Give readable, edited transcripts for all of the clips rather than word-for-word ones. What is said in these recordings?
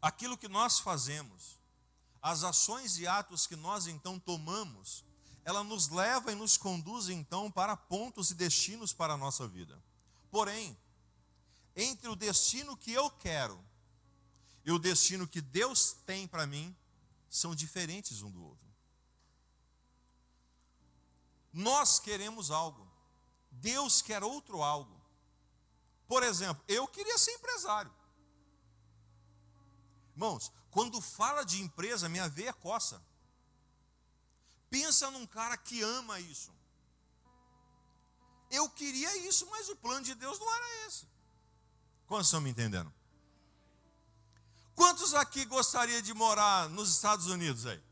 Aquilo que nós fazemos, as ações e atos que nós então tomamos, ela nos leva e nos conduz então para pontos e destinos para a nossa vida. Porém, entre o destino que eu quero e o destino que Deus tem para mim, são diferentes um do outro. Nós queremos algo, Deus quer outro algo. Por exemplo, eu queria ser empresário. Irmãos, quando fala de empresa, minha veia coça. Pensa num cara que ama isso. Eu queria isso, mas o plano de Deus não era esse. Quantos estão me entendendo? Quantos aqui gostariam de morar nos Estados Unidos aí?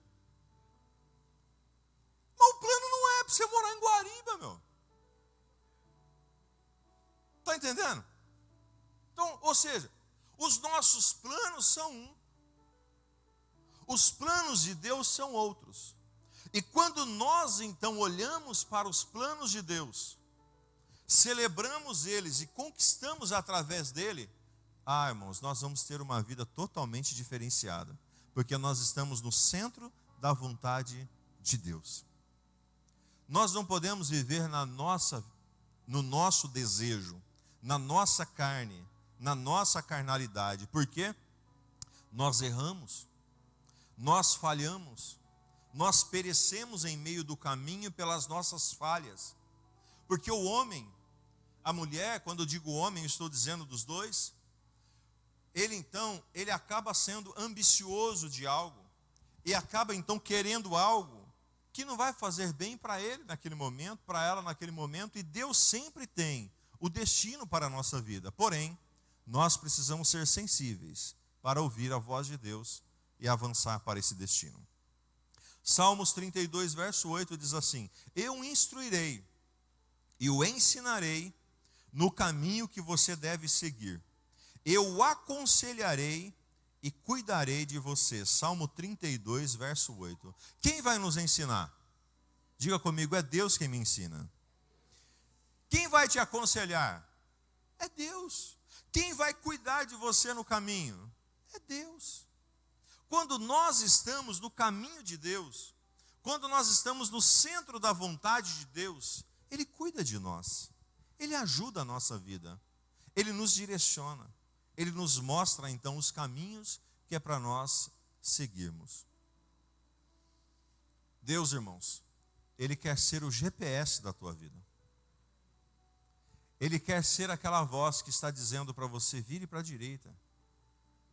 Mas o plano não é para você morar em Guariba, meu. Está entendendo? Então, ou seja, os nossos planos são um. Os planos de Deus são outros. E quando nós então olhamos para os planos de Deus, celebramos eles e conquistamos através dele, irmãos, nós vamos ter uma vida totalmente diferenciada, porque nós estamos no centro da vontade de Deus. Nós não podemos viver no nosso desejo, na nossa carne, na nossa carnalidade, porque nós erramos, nós falhamos, nós perecemos em meio do caminho pelas nossas falhas, porque o homem, a mulher, quando eu digo homem, eu estou dizendo dos dois, ele acaba sendo ambicioso de algo, e acaba então querendo algo que não vai fazer bem para ele naquele momento, para ela naquele momento, e Deus sempre tem o destino para a nossa vida. Porém, nós precisamos ser sensíveis para ouvir a voz de Deus e avançar para esse destino. Salmos 32, verso 8 diz assim: eu o instruirei e o ensinarei no caminho que você deve seguir. Eu o aconselharei e cuidarei de você. Salmo 32, verso 8. Quem vai nos ensinar? Diga comigo, é Deus quem me ensina. Quem vai te aconselhar? É Deus. Quem vai cuidar de você no caminho? É Deus. Quando nós estamos no caminho de Deus, quando nós estamos no centro da vontade de Deus, Ele cuida de nós, Ele ajuda a nossa vida, Ele nos direciona, Ele nos mostra então os caminhos que é para nós seguirmos. Deus, irmãos, Ele quer ser o GPS da tua vida. Ele quer ser aquela voz que está dizendo para você, vire para a direita.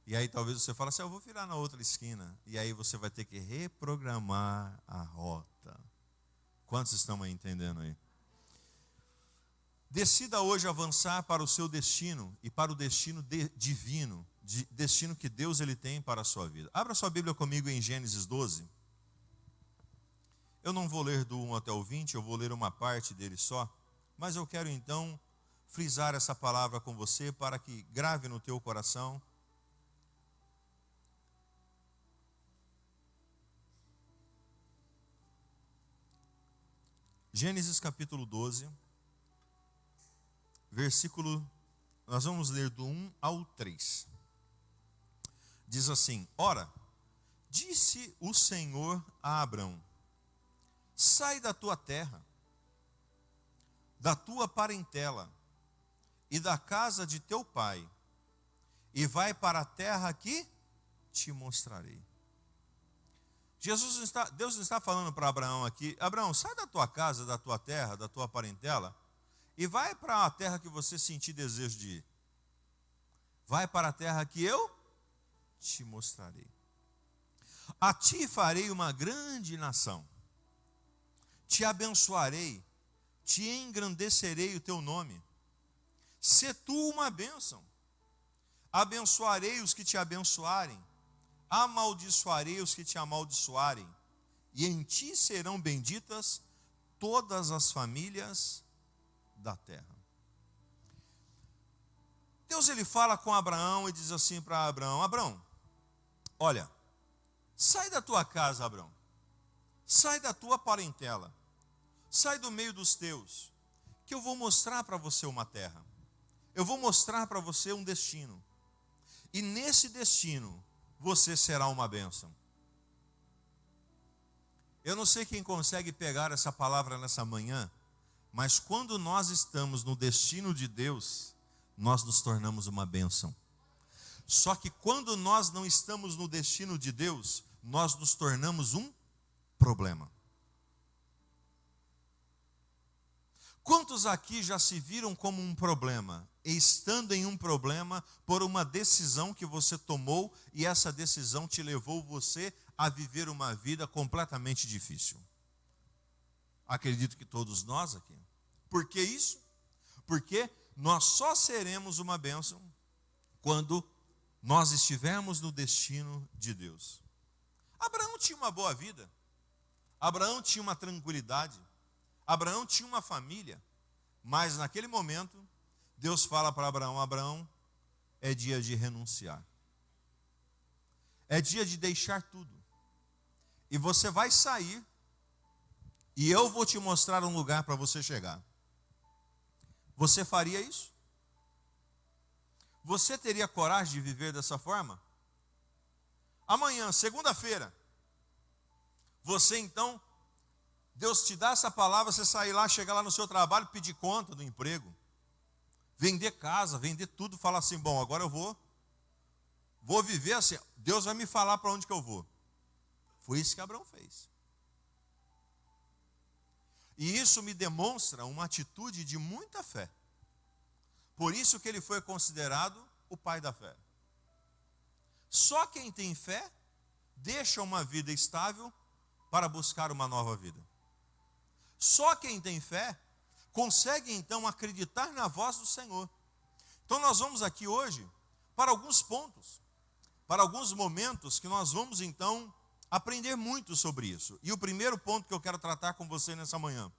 E aí talvez você fale assim, eu vou virar na outra esquina. E aí você vai ter que reprogramar a rota. Quantos estão aí entendendo aí? Decida hoje avançar para o seu destino e para o destino divino, destino que Deus ele tem para a sua vida. Abra sua Bíblia comigo em Gênesis 12. Eu não vou ler do 1 até o 20, eu vou ler uma parte dele só. Mas eu quero então frisar essa palavra com você para que grave no teu coração. Gênesis capítulo 12, nós vamos ler do 1 ao 3. Diz assim: ora, disse o Senhor a Abrão, sai da tua terra, da tua parentela e da casa de teu pai, e vai para a terra que te mostrarei. Deus não está falando para Abraão aqui, Abraão, sai da tua casa, da tua terra, da tua parentela, e vai para a terra que você sentir desejo de ir. Vai para a terra que eu te mostrarei. A ti farei uma grande nação, te abençoarei, te engrandecerei o teu nome. Sê tu uma bênção. Abençoarei os que te abençoarem, amaldiçoarei os que te amaldiçoarem, e em ti serão benditas todas as famílias da terra. Deus ele fala com Abraão e diz assim para Abraão: Abraão, olha, sai da tua casa, Abraão, sai da tua parentela, sai do meio dos teus, que eu vou mostrar para você uma terra, eu vou mostrar para você um destino, e nesse destino você será uma bênção. Eu não sei quem consegue pegar essa palavra nessa manhã, mas quando nós estamos no destino de Deus, nós nos tornamos uma bênção. Só que quando nós não estamos no destino de Deus, nós nos tornamos um problema. Quantos aqui já se viram como um problema, e estando em um problema por uma decisão que você tomou, e essa decisão te levou você a viver uma vida completamente difícil? Acredito que todos nós aqui. Por que isso? Porque nós só seremos uma bênção quando nós estivermos no destino de Deus. Abraão tinha uma boa vida, Abraão tinha uma tranquilidade, Abraão tinha uma família, mas naquele momento, Deus fala para Abraão: Abraão, é dia de renunciar. É dia de deixar tudo. E você vai sair, e eu vou te mostrar um lugar para você chegar. Você faria isso? Você teria coragem de viver dessa forma? Amanhã, segunda-feira, você então, Deus te dá essa palavra, você sair lá, chegar lá no seu trabalho, pedir conta do emprego, vender casa, vender tudo, falar assim: bom, agora eu vou viver assim, Deus vai me falar para onde que eu vou. Foi isso que Abraão fez. E isso me demonstra uma atitude de muita fé. Por isso que ele foi considerado o pai da fé. Só quem tem fé deixa uma vida estável para buscar uma nova vida. Só quem tem fé consegue então acreditar na voz do Senhor. Então nós vamos aqui hoje para alguns pontos, para alguns momentos que nós vamos então aprender muito sobre isso. E o primeiro ponto que eu quero tratar com você nessa manhã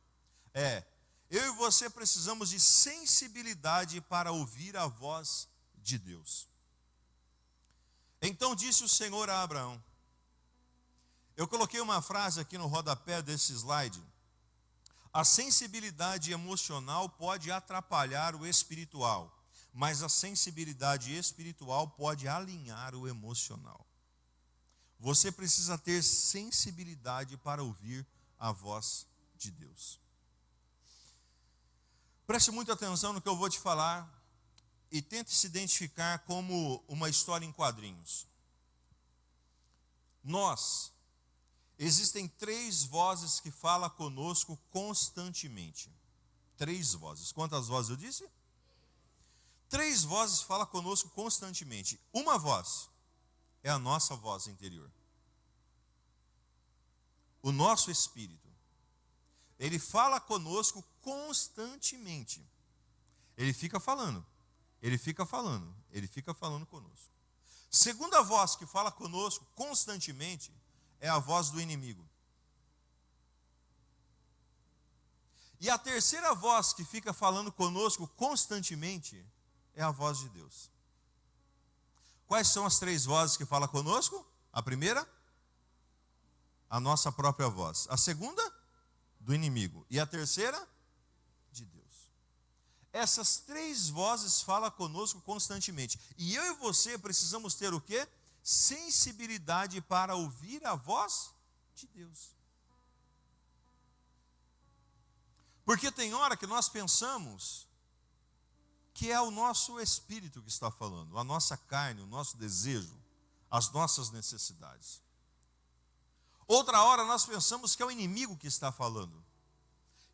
é: eu e você precisamos de sensibilidade para ouvir a voz de Deus. Então disse o Senhor a Abraão. Eu coloquei uma frase aqui no rodapé desse slide. A sensibilidade emocional pode atrapalhar o espiritual, mas a sensibilidade espiritual pode alinhar o emocional. Você precisa ter sensibilidade para ouvir a voz de Deus. Preste muita atenção no que eu vou te falar e tente se identificar como uma história em quadrinhos. Existem 3 vozes que falam conosco constantemente. 3 vozes. Quantas vozes eu disse? 3 vozes falam conosco constantemente. Uma voz é a nossa voz interior. O nosso espírito. Ele fala conosco constantemente. Ele fica falando. Ele fica falando. Ele fica falando conosco. Segunda voz que fala conosco constantemente é a voz do inimigo. E a terceira voz que fica falando conosco constantemente é a voz de Deus. Quais são as 3 vozes que falam conosco? A primeira, a nossa própria voz. A segunda, do inimigo. E a terceira, de Deus. Essas 3 vozes falam conosco constantemente. E eu e você precisamos ter o quê? Sensibilidade para ouvir a voz de Deus. Porque tem hora que nós pensamos que é o nosso espírito que está falando, a nossa carne, o nosso desejo, as nossas necessidades. Outra hora nós pensamos que é o inimigo que está falando.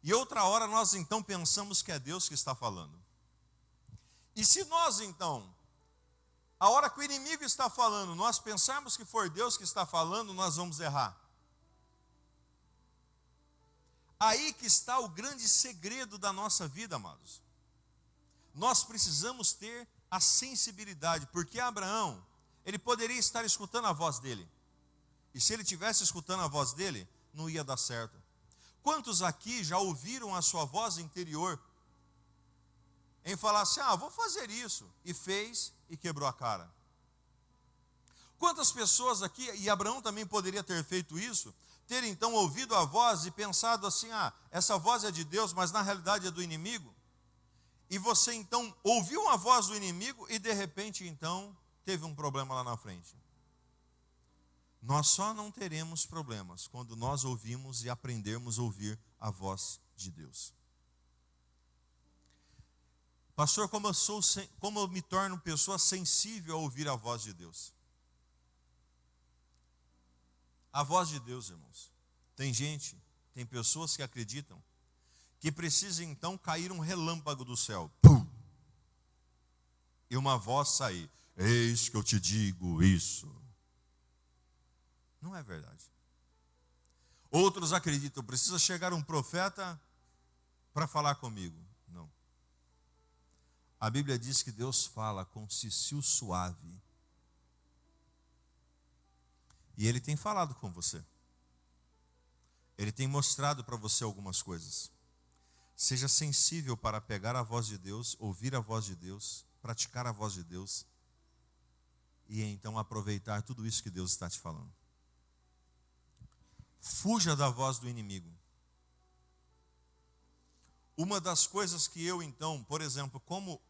E outra hora nós então pensamos que é Deus que está falando. E se nós então, a hora que o inimigo está falando, nós pensarmos que for Deus que está falando, nós vamos errar. Aí que está o grande segredo da nossa vida, amados. Nós precisamos ter a sensibilidade, porque Abraão, ele poderia estar escutando a voz dele. E se ele estivesse escutando a voz dele, não ia dar certo. Quantos aqui já ouviram a sua voz interior em falar assim: vou fazer isso, e fez e quebrou a cara? Quantas pessoas aqui, e Abraão também poderia ter feito isso, ter então ouvido a voz e pensado assim: essa voz é de Deus, mas na realidade é do inimigo? E você então ouviu a voz do inimigo e de repente então teve um problema lá na frente. Nós só não teremos problemas quando nós ouvimos e aprendermos a ouvir a voz de Deus. Pastor, como eu me torno pessoa sensível a ouvir a voz de Deus? A voz de Deus, irmãos. Tem pessoas que acreditam que precisa então cair um relâmpago do céu. Pum! E uma voz sair. Eis que eu te digo isso. Não é verdade. Outros acreditam, precisa chegar um profeta para falar comigo. Não. A Bíblia diz que Deus fala com cicio suave. E Ele tem falado com você. Ele tem mostrado para você algumas coisas. Seja sensível para pegar a voz de Deus, ouvir a voz de Deus, praticar a voz de Deus. E então aproveitar tudo isso que Deus está te falando. Fuja da voz do inimigo. Uma das coisas que eu então, por exemplo, como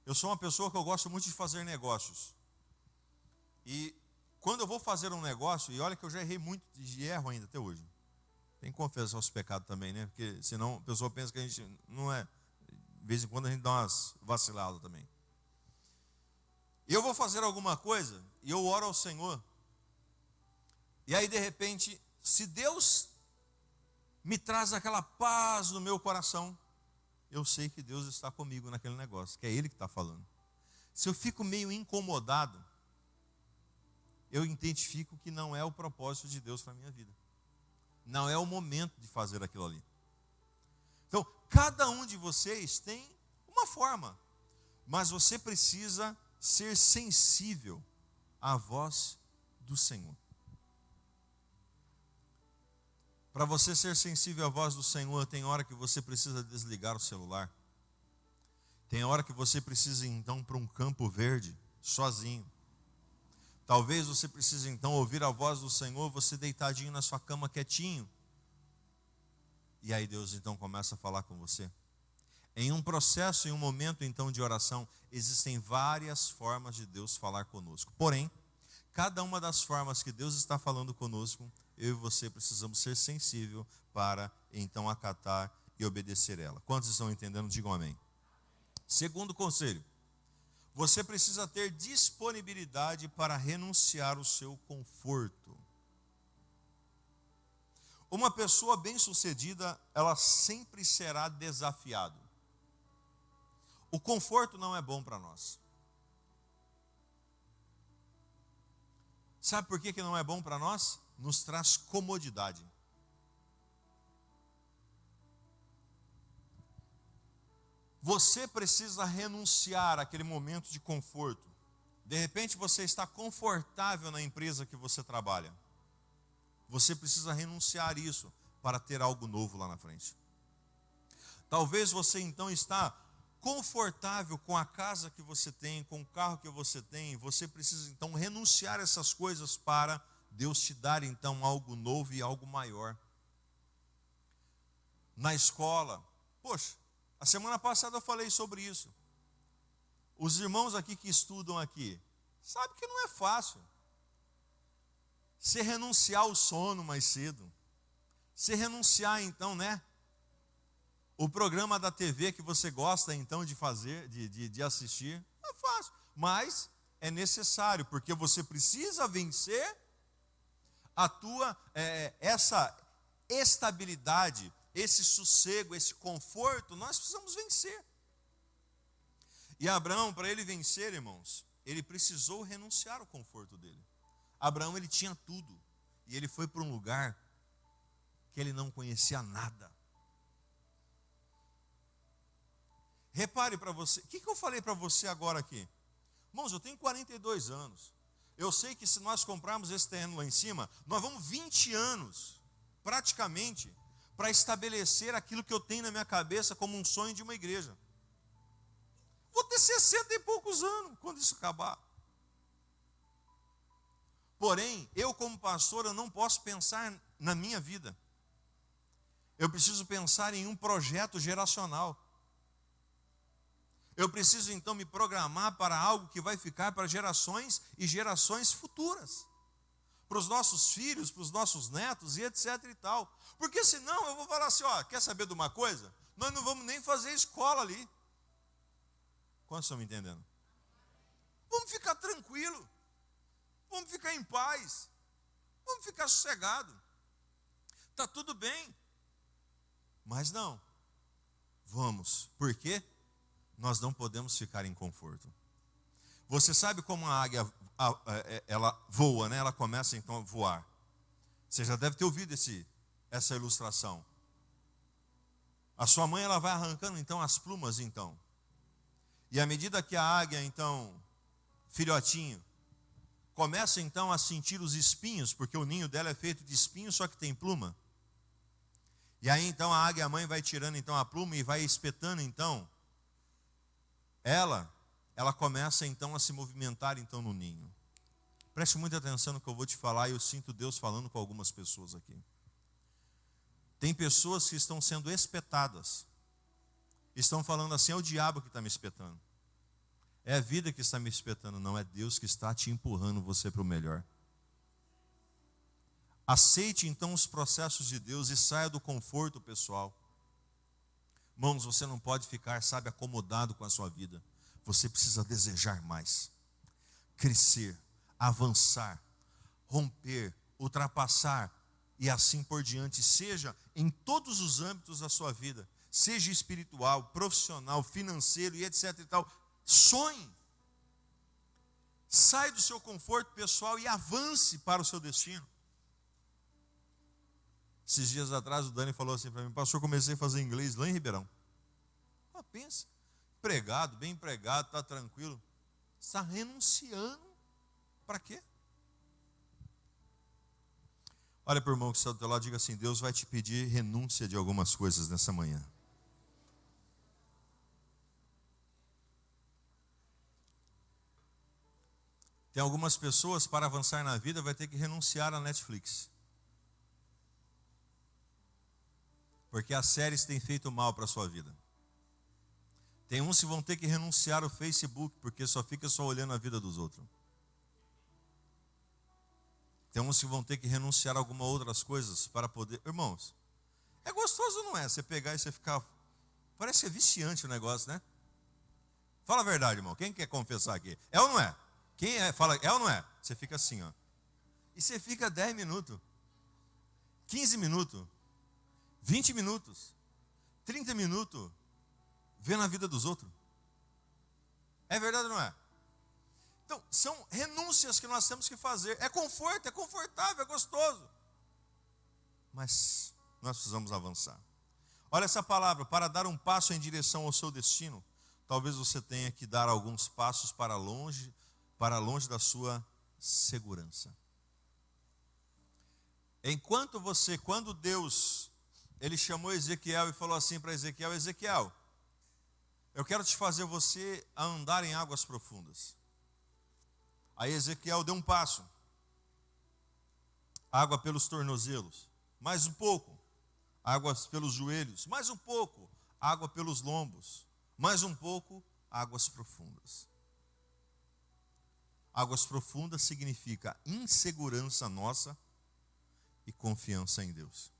eu sou uma pessoa que eu gosto muito de fazer negócios. E quando eu vou fazer um negócio, e olha que eu já errei muito e erro ainda até hoje. Tem que confessar os pecados também, né? Porque senão a pessoa pensa que a gente não é. De vez em quando a gente dá umas vaciladas também. Eu vou fazer alguma coisa e eu oro ao Senhor. E aí de repente, se Deus me traz aquela paz no meu coração, eu sei que Deus está comigo naquele negócio, que é Ele que está falando. Se eu fico meio incomodado, eu identifico que não é o propósito de Deus para a minha vida. Não é o momento de fazer aquilo ali. Então, cada um de vocês tem uma forma, mas você precisa ser sensível à voz do Senhor. Para você ser sensível à voz do Senhor, tem hora que você precisa desligar o celular. Tem hora que você precisa então para um campo verde, sozinho. Talvez você precise então ouvir a voz do Senhor, você deitadinho na sua cama quietinho. E aí Deus então começa a falar com você. Em um processo, em um momento então de oração, existem várias formas de Deus falar conosco. Porém, cada uma das formas que Deus está falando conosco, eu e você precisamos ser sensível para então acatar e obedecer ela. Quantos estão entendendo? Digam amém. Segundo conselho, você precisa ter disponibilidade para renunciar ao seu conforto. Uma pessoa bem-sucedida, ela sempre será desafiada. O conforto não é bom para nós. Sabe por que não é bom para nós? Nos traz comodidade. Você precisa renunciar àquele momento de conforto. De repente você está confortável na empresa que você trabalha. Você precisa renunciar isso para ter algo novo lá na frente. Talvez você então está confortável com a casa que você tem, com o carro que você tem. Você precisa então renunciar a essas coisas para Deus te dar então algo novo e algo maior. Na escola, poxa, a semana passada eu falei sobre isso. Os irmãos aqui que estudam aqui, sabem que não é fácil. Você renunciar ao sono mais cedo. Você renunciar então, o programa da TV que você gosta então de fazer, de assistir, não é fácil. Mas é necessário, porque você precisa vencer a tua, essa estabilidade, esse sossego, esse conforto, nós precisamos vencer. E Abraão, para ele vencer, irmãos, ele precisou renunciar ao conforto dele. Abraão, ele tinha tudo, e ele foi para um lugar que ele não conhecia nada. Repare para você, o que eu falei para você agora aqui? Irmãos, eu tenho 42 anos. Eu sei que se nós comprarmos esse terreno lá em cima, nós vamos 20 anos, praticamente, para estabelecer aquilo que eu tenho na minha cabeça como um sonho de uma igreja. Vou ter 60 e poucos anos quando isso acabar. Porém, eu como pastor, eu não posso pensar na minha vida. Eu preciso pensar em um projeto geracional. Eu preciso então me programar para algo que vai ficar para gerações e gerações futuras. para os nossos filhos, para os nossos netos e etc e tal. Porque senão eu vou falar assim, ó, quer saber de uma coisa? Nós não vamos nem fazer escola ali. Quantos estão me entendendo? Vamos ficar tranquilo. Vamos ficar em paz. Vamos ficar sossegado. Está tudo bem. Mas não. Vamos. Por quê? Nós não podemos ficar em conforto. Você sabe como a águia, ela voa, né? Ela começa então a voar. Você já deve ter ouvido essa ilustração. A sua mãe, ela vai arrancando então as plumas então. E à medida que a águia então, filhotinho, começa então a sentir os espinhos, porque o ninho dela é feito de espinhos, só que tem pluma. E aí então a águia mãe vai tirando então a pluma e vai espetando então. Ela começa então a se movimentar então no ninho. Preste muita atenção no que eu vou te falar e eu sinto Deus falando com algumas pessoas aqui. Tem pessoas que estão sendo espetadas. Estão falando assim, é o diabo que está me espetando. É a vida que está me espetando, não é Deus que está te empurrando você para o melhor. Aceite então os processos de Deus e saia do conforto pessoal. Irmãos, você não pode ficar, sabe, acomodado com a sua vida. Você precisa desejar mais, crescer, avançar, romper, ultrapassar e assim por diante, seja em todos os âmbitos da sua vida, seja espiritual, profissional, financeiro e etc e tal. Sonhe, sai do seu conforto pessoal e avance para o seu destino. Esses dias atrás o Dani falou assim para mim, pastor, comecei a fazer inglês lá em Ribeirão. Pensa, empregado, bem empregado, está tranquilo. Está renunciando, para quê? Olha para o irmão que está do teu lado e diga assim, Deus vai te pedir renúncia de algumas coisas nessa manhã. Tem algumas pessoas, para avançar na vida, vai ter que renunciar à Netflix. Porque as séries têm feito mal para a sua vida. Tem uns que vão ter que renunciar ao Facebook, porque fica só olhando a vida dos outros. Tem uns que vão ter que renunciar a algumas outras coisas para poder... Irmãos, é gostoso, não é? Você pegar e você ficar... Parece ser viciante o negócio, né? Fala a verdade, irmão. Quem quer confessar aqui? É ou não é? Quem é? Fala, é ou não é? Você fica assim, ó. E você fica 10 minutos, 15 minutos, 20 minutos, 30 minutos, vendo a vida dos outros. É verdade ou não é? Então, são renúncias que nós temos que fazer. É conforto, é confortável, é gostoso. Mas nós precisamos avançar. Olha essa palavra, para dar um passo em direção ao seu destino, talvez você tenha que dar alguns passos para longe da sua segurança. Quando Deus, Ele chamou Ezequiel e falou assim para Ezequiel, Ezequiel, eu quero te fazer você a andar em águas profundas. Aí Ezequiel deu um passo. Água pelos tornozelos. Mais um pouco. Águas pelos joelhos. Mais um pouco. Água pelos lombos. Mais um pouco. Águas profundas. Águas profundas significa insegurança nossa e confiança em Deus.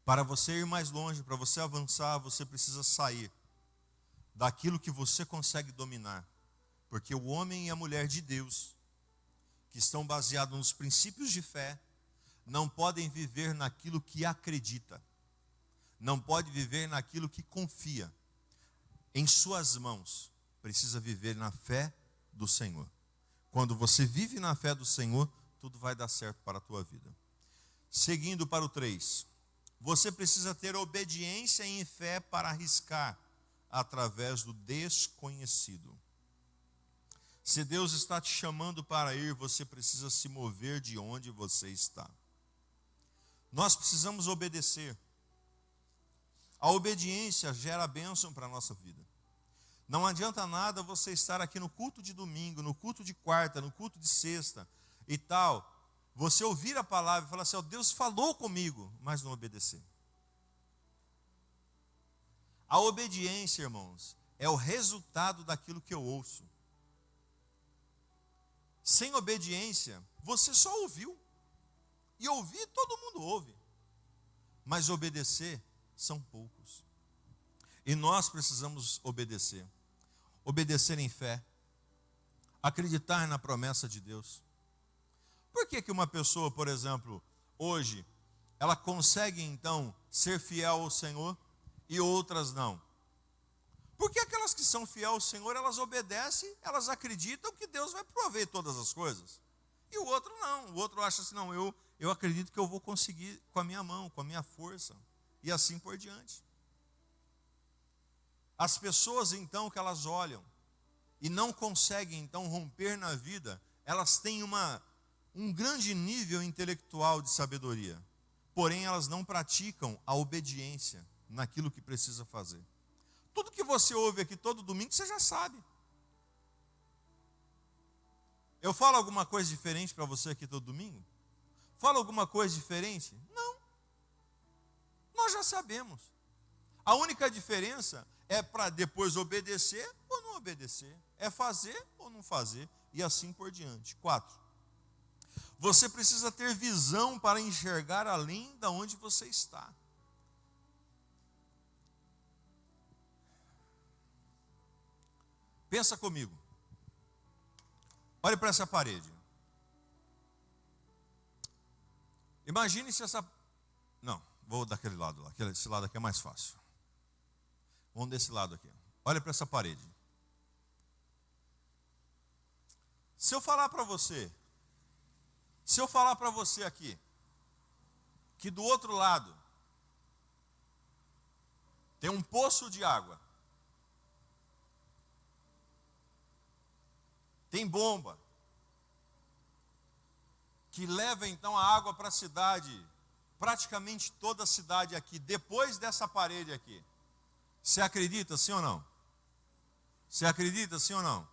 Para você ir mais longe, para você avançar, você precisa sair daquilo que você consegue dominar. Porque o homem e a mulher de Deus, que estão baseados nos princípios de fé, não podem viver naquilo que acredita. Não pode viver naquilo que confia. Em suas mãos, precisa viver na fé do Senhor. Quando você vive na fé do Senhor, tudo vai dar certo para a tua vida. Seguindo para o 3. Você precisa ter obediência e fé para arriscar através do desconhecido. Se Deus está te chamando para ir, você precisa se mover de onde você está. Nós precisamos obedecer. A obediência gera bênção para a nossa vida. Não adianta nada você estar aqui no culto de domingo, no culto de quarta, no culto de sexta e tal. Você ouvir a palavra e falar assim, Deus falou comigo, mas não obedecer. A obediência, irmãos, é o resultado daquilo que eu ouço. sem obediência, você só ouviu. E ouvir todo mundo ouve. Mas obedecer são poucos. E nós precisamos obedecer. Obedecer em fé. Acreditar na promessa de Deus. Por que uma pessoa, por exemplo, hoje, ela consegue então ser fiel ao Senhor e outras não? Porque aquelas que são fiéis ao Senhor, elas obedecem, elas acreditam que Deus vai prover todas as coisas. E o outro não, o outro acha assim, não, eu acredito que eu vou conseguir com a minha mão, com a minha força, e assim por diante. As pessoas então que elas olham e não conseguem então romper na vida, elas têm um grande nível intelectual de sabedoria, porém elas não praticam a obediência naquilo que precisa fazer. Tudo que você ouve aqui todo domingo, você já sabe. Eu falo alguma coisa diferente para você aqui todo domingo? Falo alguma coisa diferente? Não. Nós já sabemos. A única diferença é para depois obedecer ou não obedecer. É fazer ou não fazer. E assim por diante. 4. Você precisa ter visão para enxergar além de onde você está. Pensa comigo. Olhe para essa parede. Imagine se essa... Não, vou daquele lado lá. Esse lado aqui é mais fácil. Vamos desse lado aqui. Olha para essa parede. Se eu falar para você aqui, que do outro lado tem um poço de água, tem bomba, que leva então a água para a cidade, praticamente toda a cidade aqui, depois dessa parede aqui. Você acredita sim ou não? Você acredita sim ou não?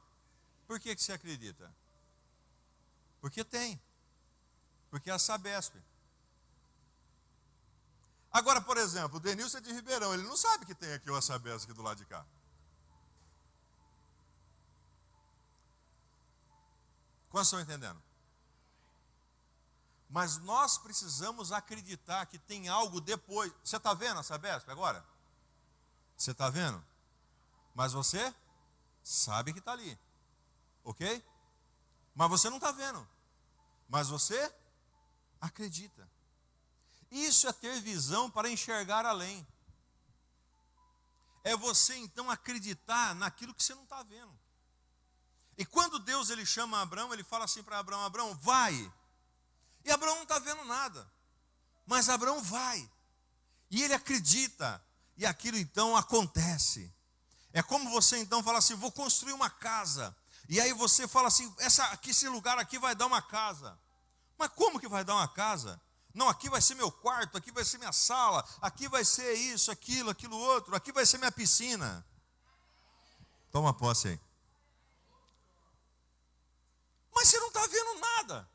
Por que você acredita? Porque tem. Porque é a Sabesp. Agora, por exemplo, o Denilson é de Ribeirão, ele não sabe que tem aqui o Sabesp aqui do lado de cá. Quantos estão entendendo? Mas nós precisamos acreditar que tem algo depois. Você está vendo a Sabesp agora? Você está vendo? Mas você sabe que está ali. Ok? Mas você não está vendo. Mas você acredita. Isso é ter visão para enxergar além. É você então acreditar naquilo que você não está vendo. E quando Deus ele chama Abraão, ele fala assim para Abraão, Abraão, vai. E Abraão não está vendo nada. Mas Abraão vai. E ele acredita. E aquilo então acontece. É como você então fala assim, vou construir uma casa. E aí você fala assim, esse lugar aqui vai dar uma casa. Mas como que vai dar uma casa? Não, aqui vai ser meu quarto, aqui vai ser minha sala, aqui vai ser isso, aquilo outro, aqui vai ser minha piscina. Toma posse aí. Mas você não está vendo nada.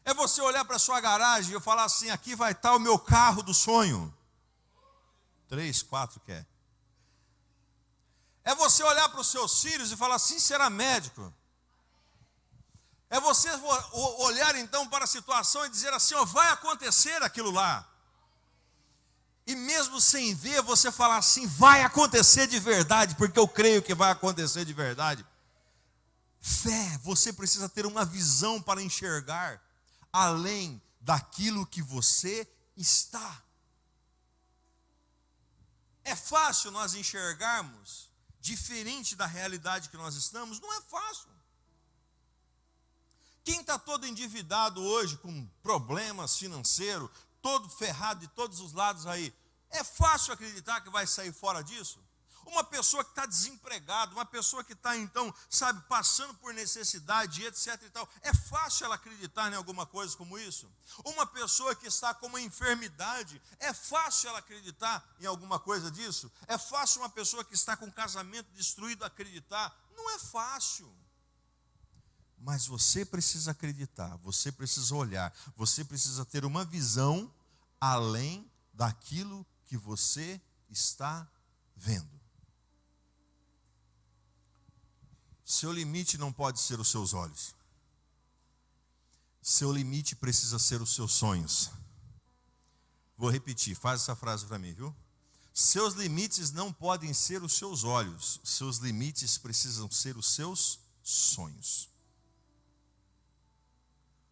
É você olhar para a sua garagem e falar assim, aqui vai estar o meu carro do sonho. 3, 4 quer. É você olhar para os seus filhos e falar assim, será médico. É você olhar então para a situação e dizer assim, ó, vai acontecer aquilo lá. E mesmo sem ver, você falar assim, vai acontecer de verdade, porque eu creio que vai acontecer de verdade. Fé, você precisa ter uma visão para enxergar além daquilo que você está. É fácil nós enxergarmos diferente da realidade que nós estamos? Não é fácil. Quem está todo endividado hoje, com problemas financeiros, todo ferrado de todos os lados aí, é fácil acreditar que vai sair fora disso? Uma pessoa que está desempregada, uma pessoa que está então, sabe, passando por necessidade, etc e tal, é fácil ela acreditar em alguma coisa como isso? Uma pessoa que está com uma enfermidade, é fácil ela acreditar em alguma coisa disso? É fácil uma pessoa que está com um casamento destruído acreditar? Não é fácil. Mas você precisa acreditar, você precisa olhar, você precisa ter uma visão além daquilo que você está vendo. Seu limite não pode ser os seus olhos. Seu limite precisa ser os seus sonhos. Vou repetir, faz essa frase para mim, viu? Seus limites não podem ser os seus olhos. Seus limites precisam ser os seus sonhos.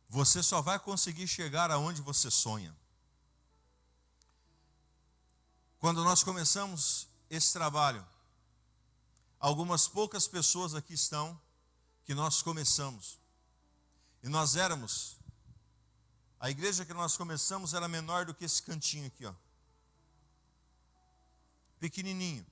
Você só vai conseguir chegar aonde você sonha. Quando nós começamos esse trabalho, algumas poucas pessoas aqui estão que nós começamos. E nós éramos, a igreja que nós começamos era menor do que esse cantinho aqui, ó. Pequenininho.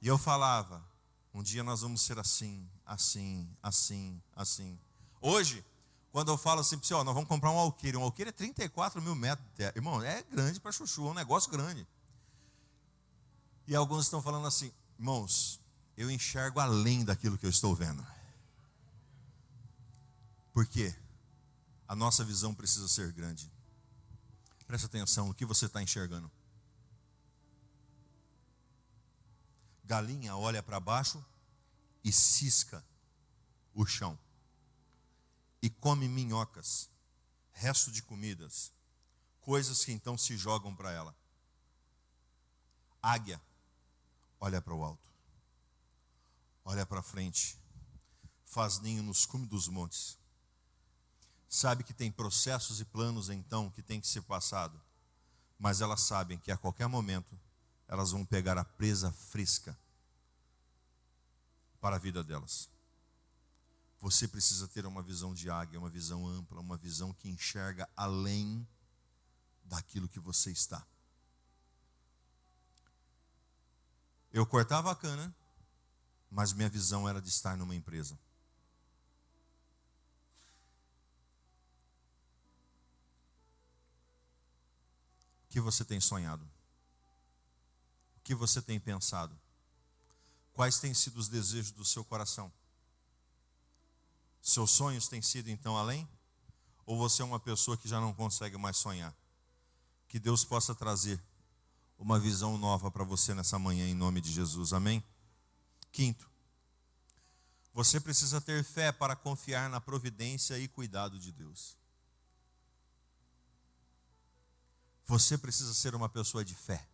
E eu falava, um dia nós vamos ser assim, assim, assim, assim. Hoje, quando eu falo assim para você, ó, nós vamos comprar um alqueire é 34 mil metros de terra. Irmão, é grande para chuchu, é um negócio grande. E alguns estão falando assim, irmãos, eu enxergo além daquilo que eu estou vendo. Por quê? A nossa visão precisa ser grande. Presta atenção no que você está enxergando. Galinha olha para baixo e cisca o chão. E come minhocas, resto de comidas, coisas que então se jogam para ela. Águia olha para o alto, olha para frente, faz ninho nos cumes dos montes. Sabe que tem processos e planos então que tem que ser passado, mas elas sabem que a qualquer momento elas vão pegar a presa fresca para a vida delas. Você precisa ter uma visão de águia, uma visão ampla, uma visão que enxerga além daquilo que você está. Eu cortava a cana, mas minha visão era de estar numa empresa. O que você tem sonhado? O que você tem pensado? Quais têm sido os desejos do seu coração? Seus sonhos têm sido então além? Ou você é uma pessoa que já não consegue mais sonhar? Que Deus possa trazer uma visão nova para você nessa manhã, em nome de Jesus, amém? Quinto, você precisa ter fé para confiar na providência e cuidado de Deus. Você precisa ser uma pessoa de fé,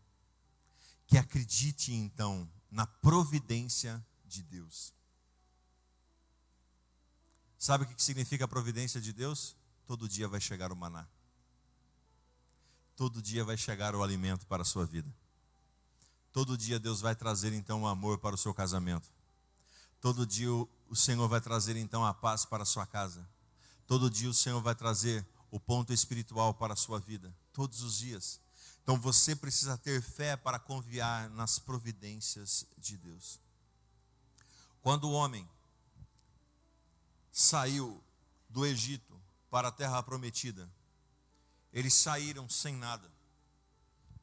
que acredite então na providência de Deus. Sabe o que significa a providência de Deus? Todo dia vai chegar o maná. Todo dia vai chegar o alimento para a sua vida. Todo dia Deus vai trazer então o amor para o seu casamento. Todo dia o Senhor vai trazer então a paz para a sua casa. Todo dia o Senhor vai trazer o ponto espiritual para a sua vida. Todos os dias. Então você precisa ter fé para confiar nas providências de Deus. Quando o homem saiu do Egito para a terra prometida, eles saíram sem nada.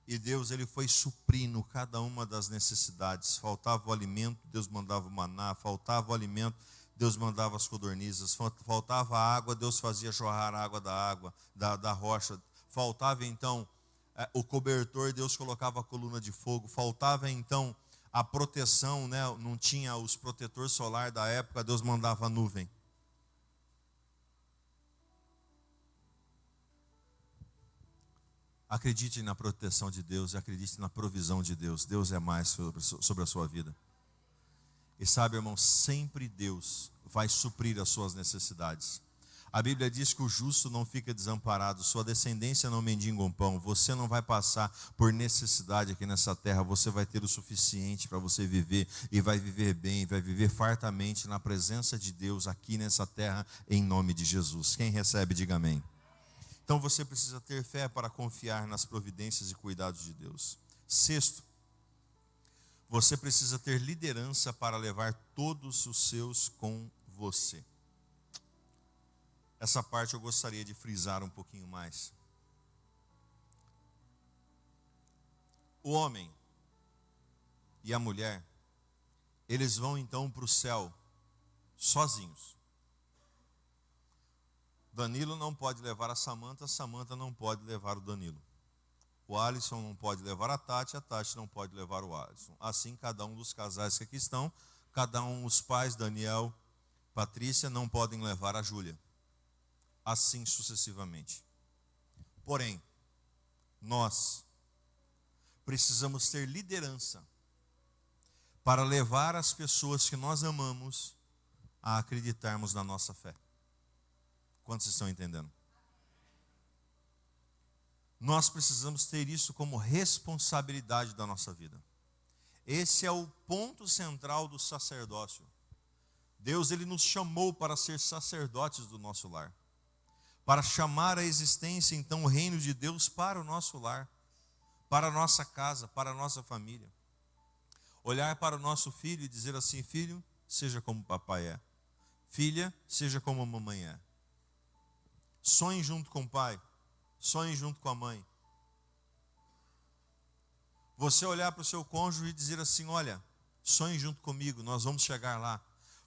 E Deus ele foi suprindo cada uma das necessidades. Faltava o alimento, Deus mandava o maná. Faltava o alimento, Deus mandava as codornizes. Faltava a água, Deus fazia jorrar a água da rocha. Faltava então o cobertor, Deus colocava a coluna de fogo. Faltava então a proteção, né? Não tinha os protetores solar da época, Deus mandava a nuvem. Acredite na proteção de Deus, acredite na provisão de Deus. Deus é mais sobre a sua vida. E sabe, irmão, sempre Deus vai suprir as suas necessidades. A Bíblia diz que o justo não fica desamparado, sua descendência não mendiga um pão. Você não vai passar por necessidade aqui nessa terra, você vai ter o suficiente para você viver, e vai viver bem, vai viver fartamente na presença de Deus aqui nessa terra, em nome de Jesus. Quem recebe, diga amém. Então você precisa ter fé para confiar nas providências e cuidados de Deus. Sexto, você precisa ter liderança para levar todos os seus com você. Essa parte eu gostaria de frisar um pouquinho mais. O homem e a mulher, eles vão então para o céu sozinhos. Danilo não pode levar a Samanta não pode levar o Danilo. O Alisson não pode levar a Tati não pode levar o Alisson. Assim, cada um dos casais que aqui estão, cada um, os pais, Daniel, Patrícia, não podem levar a Júlia. Assim sucessivamente. Porém, nós precisamos ter liderança para levar as pessoas que nós amamos a acreditarmos na nossa fé. Quantos estão entendendo? Nós precisamos ter isso como responsabilidade da nossa vida. Esse é o ponto central do sacerdócio. Deus, ele nos chamou para ser sacerdotes do nosso lar, para chamar à existência então o reino de Deus para o nosso lar, para a nossa casa, para a nossa família. Olhar para o nosso filho e dizer assim: filho, seja como papai é. Filha, seja como a mamãe é. Sonhe junto com o pai, sonhe junto com a mãe. Você olhar para o seu cônjuge e dizer assim: olha, sonhe junto comigo, nós vamos chegar lá.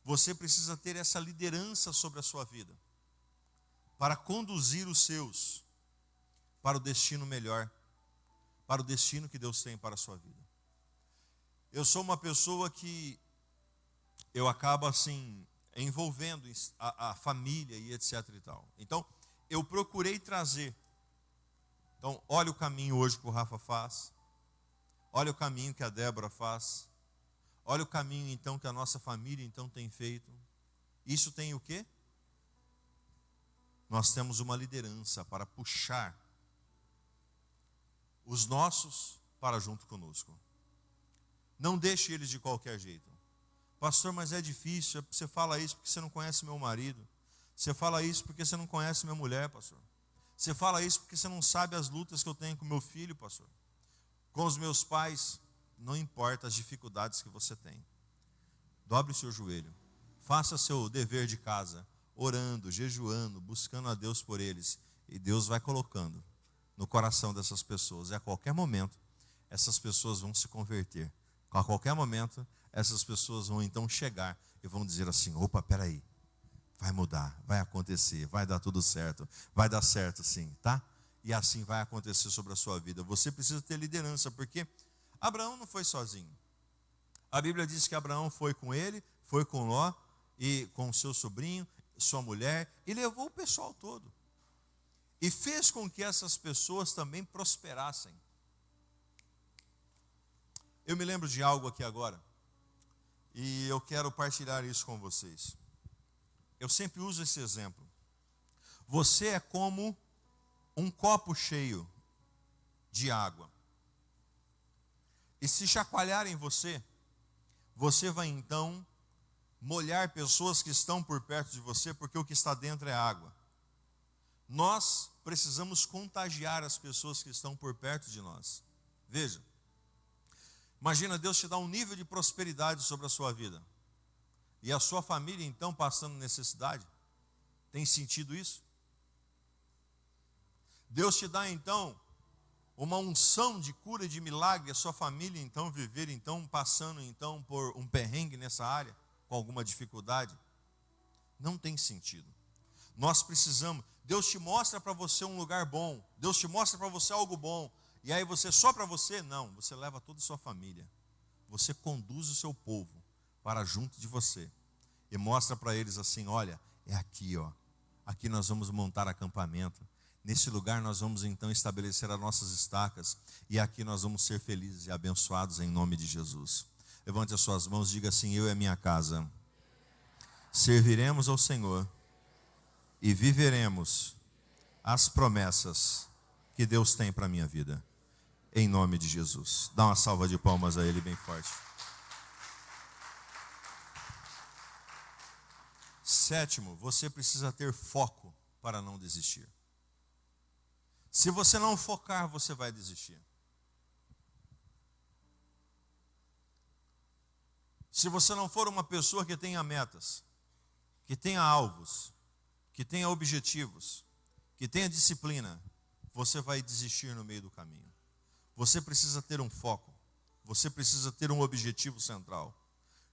Você precisa ter essa liderança sobre a sua vida, para conduzir os seus para o destino melhor, para o destino que Deus tem para a sua vida. Eu sou uma pessoa que eu acabo assim envolvendo a família e etc e tal. Então, eu procurei trazer. Então, olha o caminho hoje que o Rafa faz. Olha o caminho que a Débora faz. Olha o caminho então que a nossa família então tem feito. Isso tem o quê? Nós temos uma liderança para puxar os nossos para junto conosco. Não deixe eles de qualquer jeito. Pastor, mas é difícil. Você fala isso porque você não conhece meu marido. Você fala isso porque você não conhece minha mulher, pastor. Você fala isso porque você não sabe as lutas que eu tenho com meu filho, pastor. Com os meus pais. Não importa as dificuldades que você tem. Dobre o seu joelho. Faça seu dever de casa, orando, jejuando, buscando a Deus por eles. E Deus vai colocando no coração dessas pessoas. E a qualquer momento, essas pessoas vão se converter. A qualquer momento, essas pessoas vão então chegar e vão dizer assim: opa, peraí, vai mudar, vai acontecer, vai dar tudo certo, vai dar certo sim, tá? E assim vai acontecer sobre a sua vida. Você precisa ter liderança, porque Abraão não foi sozinho. A Bíblia diz que Abraão foi com ele, foi com Ló, e com seu sobrinho, sua mulher, e levou o pessoal todo. E fez com que essas pessoas também prosperassem. Eu me lembro de algo aqui agora, e eu quero partilhar isso com vocês. Eu sempre uso esse exemplo. Você é como um copo cheio de água. E se chacoalharem você, você vai então molhar pessoas que estão por perto de você, porque o que está dentro é água. Nós precisamos contagiar as pessoas que estão por perto de nós. Veja. Imagina Deus te dar um nível de prosperidade sobre a sua vida. E a sua família então passando necessidade. Tem sentido isso? Deus te dá então uma unção de cura e de milagre. A sua família então viver então passando então por um perrengue nessa área, com alguma dificuldade. Não tem sentido. Nós precisamos. Deus te mostra para você um lugar bom. Deus te mostra para você algo bom. E aí você, só para você? Não, você leva toda a sua família. Você conduz o seu povo para junto de você. E mostra para eles assim: olha, é aqui, ó. Aqui nós vamos montar acampamento. Nesse lugar nós vamos então estabelecer as nossas estacas. E aqui nós vamos ser felizes e abençoados em nome de Jesus. Levante as suas mãos e diga assim: eu e a minha casa serviremos ao Senhor e viveremos as promessas que Deus tem para a minha vida. Em nome de Jesus. Dá uma salva de palmas a Ele bem forte. Sétimo, você precisa ter foco para não desistir. Se você não focar, você vai desistir. Se você não for uma pessoa que tenha metas, que tenha alvos, que tenha objetivos, que tenha disciplina, você vai desistir no meio do caminho. Você precisa ter um foco. Você precisa ter um objetivo central.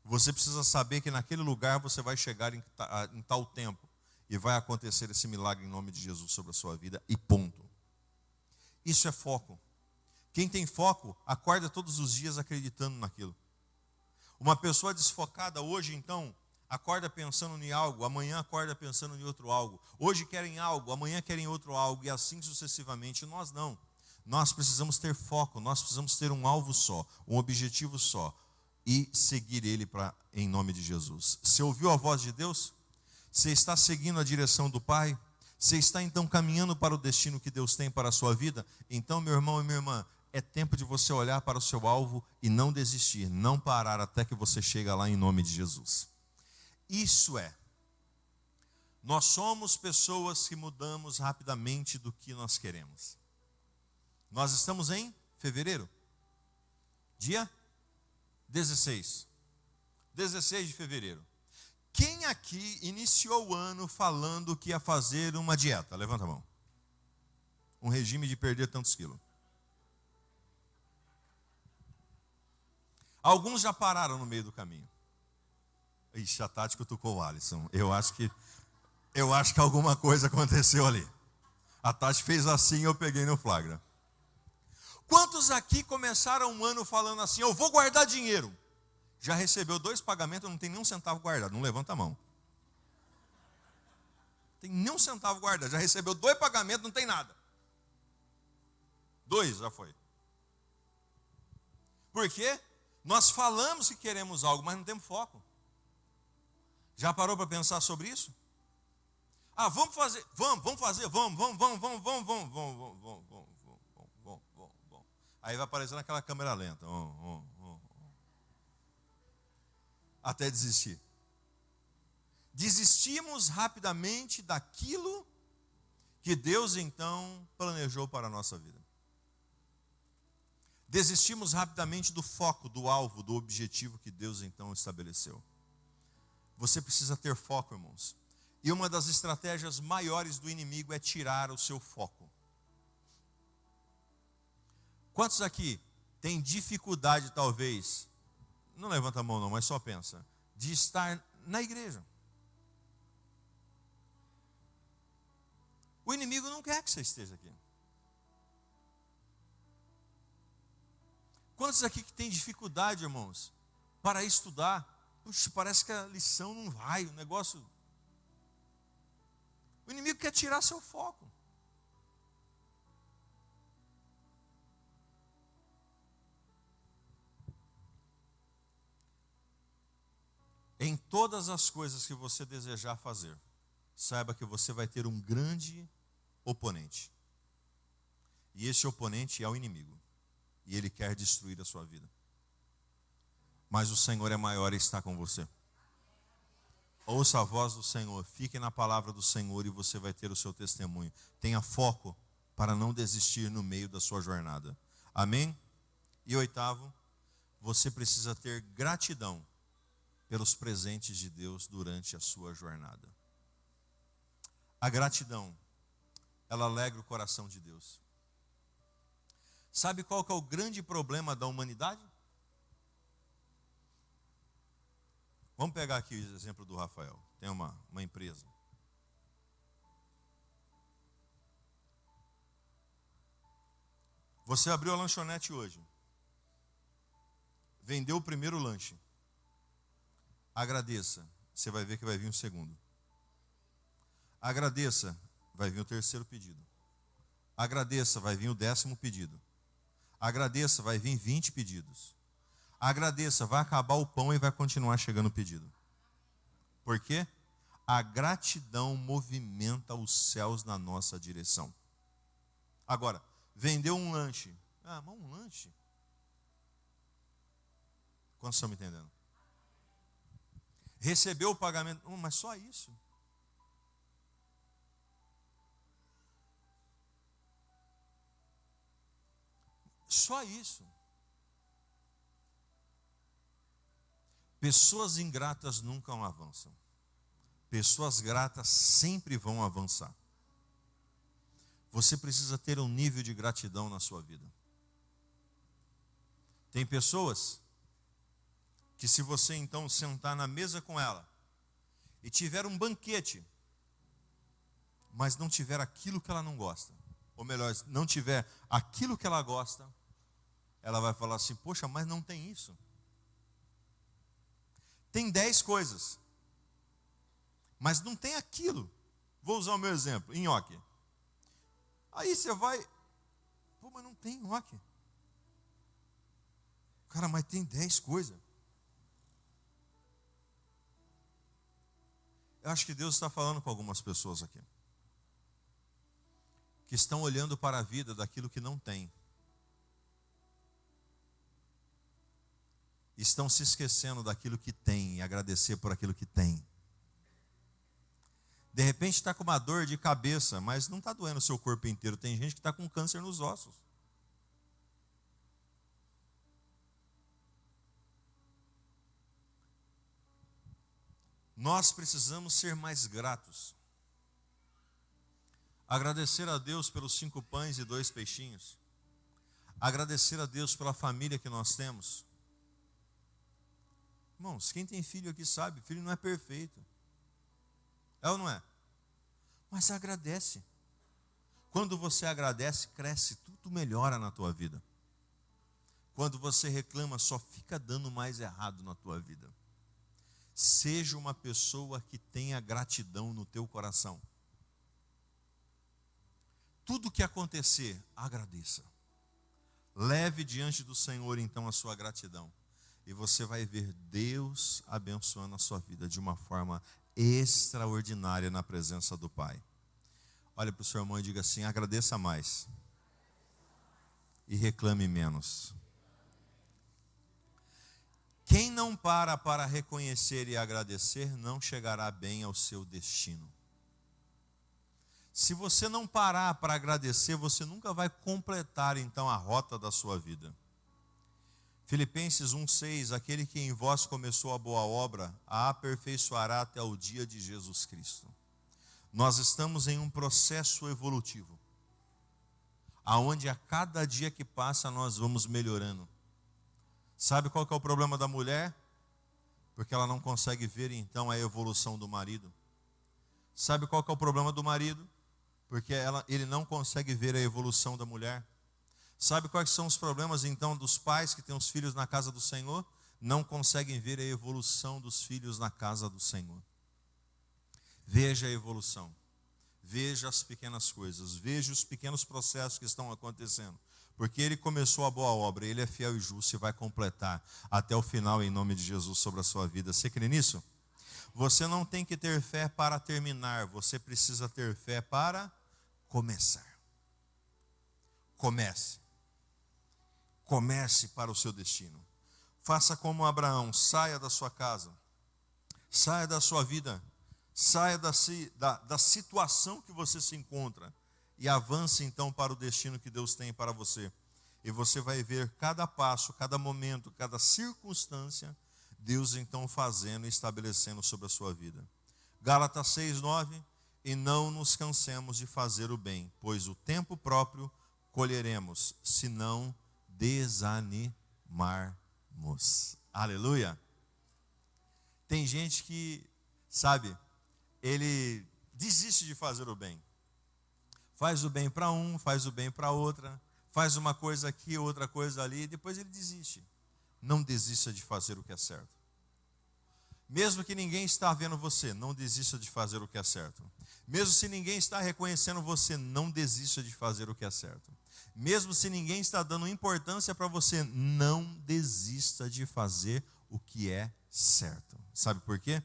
Você precisa saber que naquele lugar você vai chegar em tal tempo e vai acontecer esse milagre em nome de Jesus sobre a sua vida e ponto. Isso é foco. Quem tem foco, acorda todos os dias acreditando naquilo. Uma pessoa desfocada hoje, então, acorda pensando em algo, amanhã acorda pensando em outro algo. Hoje querem algo, amanhã querem outro algo, e assim sucessivamente. Nós não. Nós precisamos ter foco, nós precisamos ter um alvo só, um objetivo só, e seguir ele em nome de Jesus. Você ouviu a voz de Deus? Você está seguindo a direção do Pai? Você está então caminhando para o destino que Deus tem para a sua vida? Então, meu irmão e minha irmã, é tempo de você olhar para o seu alvo e não desistir, não parar até que você chegue lá em nome de Jesus. Isso é, nós somos pessoas que mudamos rapidamente do que nós queremos. Nós estamos em fevereiro, dia 16 de fevereiro. Quem aqui iniciou o ano falando que ia fazer uma dieta? Levanta a mão. Um regime de perder tantos quilos. Alguns já pararam no meio do caminho. Ixi, a Tati cutucou o Alisson. Eu acho que alguma coisa aconteceu ali. A Tati fez assim e eu peguei no flagra. Quantos aqui começaram um ano falando assim, eu vou guardar dinheiro? Já recebeu 2 pagamentos, não tem nem um centavo guardado. Não levanta a mão. Tem nem um centavo guardado. Já recebeu 2 pagamentos, não tem nada. 2 já foi. Por quê? Nós falamos que queremos algo, mas não temos foco. Já parou para pensar sobre isso? Ah, vamos fazer. Aí vai aparecendo aquela câmera lenta. Até desistir. Desistimos rapidamente daquilo que Deus então planejou para a nossa vida. Desistimos rapidamente do foco, do alvo, do objetivo que Deus então estabeleceu. Você precisa ter foco, irmãos. E uma das estratégias maiores do inimigo é tirar o seu foco. Quantos aqui têm dificuldade, talvez, não levanta a mão não, mas só pensa, de estar na igreja? O inimigo não quer que você esteja aqui. Quantos aqui que têm dificuldade, irmãos, para estudar? Puxa, parece que a lição não vai, o negócio... O inimigo quer tirar seu foco. Em todas as coisas que você desejar fazer, saiba que você vai ter um grande oponente. E esse oponente é o inimigo. E ele quer destruir a sua vida. Mas o Senhor é maior e está com você. Ouça a voz do Senhor, fique na palavra do Senhor e você vai ter o seu testemunho. Tenha foco para não desistir no meio da sua jornada. Amém? E 8º, você precisa ter gratidão pelos presentes de Deus durante a sua jornada. A gratidão, ela alegra o coração de Deus. Sabe qual que é o grande problema da humanidade? Vamos pegar aqui o exemplo do Rafael. Tem uma empresa. Você abriu a lanchonete hoje. Vendeu o primeiro lanche. Agradeça. Você vai ver que vai vir um segundo. Agradeça. Vai vir o terceiro pedido. Agradeça. Vai vir o 10º pedido. Agradeça. Vai vir 20 pedidos. Agradeça, vai acabar o pão e vai continuar chegando o pedido. Por quê? A gratidão movimenta os céus na nossa direção. Agora, vendeu um lanche. Ah, mas um lanche? Quantos estão me entendendo? Recebeu o pagamento. Mas só isso? Só isso. Pessoas ingratas nunca avançam. Pessoas gratas sempre vão avançar. Você precisa ter um nível de gratidão na sua vida. Tem pessoas que, se você então sentar na mesa com ela e tiver um banquete, mas não tiver aquilo que ela não gosta, ou melhor, não tiver aquilo que ela gosta, ela vai falar assim, poxa, mas não tem isso. tem 10 coisas, mas não tem aquilo. Vou usar o meu exemplo, nhoque. Aí você vai, pô, mas não tem nhoque. Cara, mas tem 10 coisas. Eu acho que Deus está falando com algumas pessoas aqui, que estão olhando para a vida daquilo que não tem. Estão se esquecendo daquilo que tem e agradecer por aquilo que tem. De repente está com uma dor de cabeça, mas não está doendo o seu corpo inteiro. Tem gente que está com câncer nos ossos. Nós precisamos ser mais gratos. Agradecer a Deus pelos 5 pães e 2 peixinhos. Agradecer a Deus pela família que nós temos. Irmãos, quem tem filho aqui sabe, filho não é perfeito. É ou não é? Mas agradece. Quando você agradece, cresce, tudo melhora na tua vida. Quando você reclama, só fica dando mais errado na tua vida. Seja uma pessoa que tenha gratidão no teu coração. Tudo que acontecer, agradeça. Leve diante do Senhor então a sua gratidão. E você vai ver Deus abençoando a sua vida de uma forma extraordinária na presença do Pai. Olha para o seu irmão e diga assim: agradeça mais e reclame menos. Quem não para reconhecer e agradecer, não chegará bem ao seu destino. Se você não parar para agradecer, você nunca vai completar então a rota da sua vida. Filipenses 1,6, aquele que em vós começou a boa obra, a aperfeiçoará até o dia de Jesus Cristo. Nós estamos em um processo evolutivo, aonde a cada dia que passa nós vamos melhorando. Sabe qual que é o problema da mulher? Porque ela não consegue ver então a evolução do marido. Sabe qual que é o problema do marido? Porque ele não consegue ver a evolução da mulher. Sabe quais são os problemas então dos pais que têm os filhos na casa do Senhor? Não conseguem ver a evolução dos filhos na casa do Senhor. Veja a evolução. Veja as pequenas coisas. Veja os pequenos processos que estão acontecendo. Porque ele começou a boa obra, ele é fiel e justo e vai completar até o final em nome de Jesus sobre a sua vida. Você crê nisso? Você não tem que ter fé para terminar, você precisa ter fé para começar. Comece. Comece para o seu destino. Faça como Abraão, saia da sua casa, saia da sua vida, saia da situação que você se encontra e avance então para o destino que Deus tem para você. E você vai ver cada passo, cada momento, cada circunstância, Deus então fazendo e estabelecendo sobre a sua vida. Gálatas 6:9, e não nos cansemos de fazer o bem, pois o tempo próprio colheremos, se não desanimarmos. Aleluia! Tem gente que, sabe, ele desiste de fazer o bem. Faz o bem para um, faz o bem para outra, faz uma coisa aqui, outra coisa ali, e depois ele desiste. Não desista de fazer o que é certo. Mesmo que ninguém está vendo você, não desista de fazer o que é certo. Mesmo se ninguém está reconhecendo você, não desista de fazer o que é certo. Mesmo se ninguém está dando importância para você, não desista de fazer o que é certo. Sabe por quê?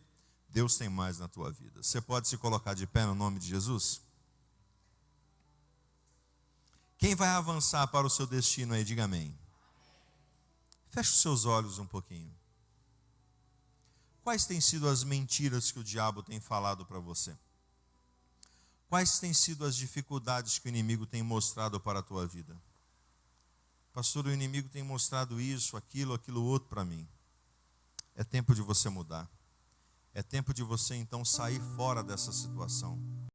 Deus tem mais na tua vida. Você pode se colocar de pé no nome de Jesus? Quem vai avançar para o seu destino aí, diga amém. Feche os seus olhos um pouquinho. Quais têm sido as mentiras que o diabo tem falado para você? Quais têm sido as dificuldades que o inimigo tem mostrado para a tua vida? Pastor, o inimigo tem mostrado isso, aquilo outro para mim. É tempo de você mudar. É tempo de você então sair fora dessa situação.